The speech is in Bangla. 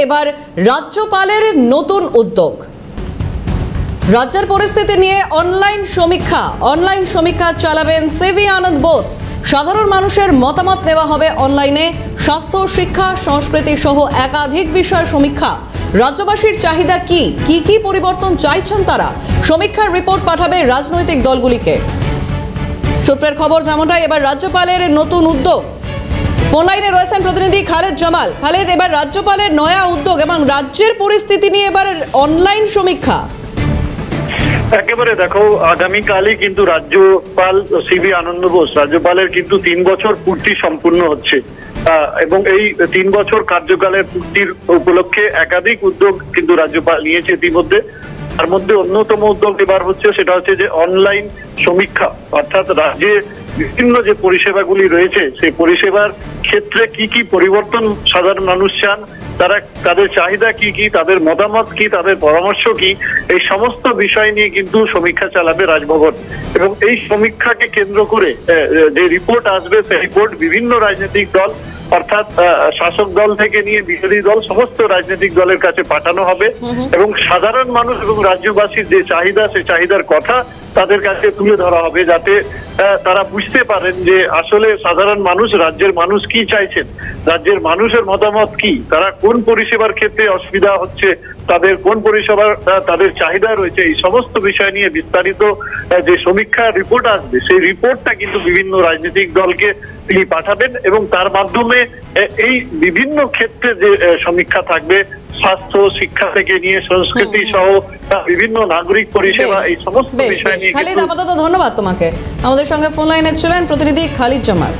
এবার রাজ্যপালের নতুন উদ্যোগ। রাজ্যের পরিস্থিতি নিয়ে অনলাইন সমীক্ষা চালাবেন সিভি আনন্দ বোস। সাধারণ মানুষের মতামত নেওয়া হবে অনলাইনে। স্বাস্থ্য, শিক্ষা, সংস্কৃতি সহ একাধিক বিষয় সমীক্ষা। রাজ্যবাসীর চাহিদা কি কি পরিবর্তন চাইছেন তারা, সমীক্ষার রিপোর্ট পাঠাবে রাজনৈতিক দলগুলিকে। সূত্রের খবর যেমনটা, এবার রাজ্যপালের নতুন উদ্যোগ। অনলাইনে রয়েছেন প্রতিনিধি খালেদ জামাল। খালেদ, এবার রাজ্যপালের নয়া উদ্যোগ এবং রাজ্যের পরিস্থিতি নিয়ে এবার অনলাইন সমীক্ষা। একেবারে দেখো, আগামীকালই কিন্তু রাজ্যপাল সিভি আনন্দ বোস, রাজ্যপালের কিন্তু 3 বছর পূর্তি সম্পূর্ণ হচ্ছে এবং এই 3 বছর কার্যকালের পূর্তির উপলক্ষে একাধিক উদ্যোগ কিন্তু রাজ্যপাল নিয়েছে ইতিমধ্যে। তার মধ্যে অন্যতম উদ্যোগ এবার হচ্ছে, সেটা হচ্ছে যে অনলাইন সমীক্ষা, অর্থাৎ রাজ্যে বিভিন্ন যে পরিষেবাগুলি রয়েছে সেই পরিষেবার ক্ষেত্রে কি পরিবর্তন সাধারণ মানুষ চান, তাদের চাহিদা কি, তাদের মতামত কি, তাদের পরামর্শ কি, এই সমস্ত বিষয় নিয়ে কিন্তু সমীক্ষা চালাবে রাজভবন। এবং এই সমীক্ষাকে কেন্দ্র করে যে রিপোর্ট আসবে, সেই রিপোর্ট বিভিন্ন রাজনৈতিক দল, অর্থাৎ শাসক দল থেকে নিয়ে বিরোধী দল, সমস্ত রাজনৈতিক দলের কাছে পাঠানো হবে এবং সাধারণ মানুষ এবং রাজ্যবাসীর যে চাহিদা, সেই চাহিদার কথা তাদের কাছে তুলে ধরা হবে, যাতে তারা বুঝতে পারেন যে আসলে সাধারণ মানুষ, রাজ্যের মানুষ কি চাইছেন, রাজ্যের মানুষের মতামত কি, তারা কোন পরিষেবার ক্ষেত্রে অসুবিধা হচ্ছে, তাদের কোন পরিষেবার তাদের চাহিদা রয়েছে। এই সমস্ত বিষয় নিয়ে বিস্তারিত যে সমীক্ষা রিপোর্ট আসবে, সেই রিপোর্টটা কিন্তু বিভিন্ন রাজনৈতিক দলকে তিনি পাঠাবেন এবং তার মাধ্যমে এই বিভিন্ন ক্ষেত্রে যে সমীক্ষা থাকবে, স্বাস্থ্য, শিক্ষা থেকে নিয়ে সংস্কৃতি সহ বিভিন্ন নাগরিক পরিষেবা, এই সমস্ত বিষয় নিয়ে। খালিদ, আপাতত ধন্যবাদ তোমাকে। আমাদের সঙ্গে ফোন লাইনে ছিলেন প্রতিনিধি খালিদ জামাল।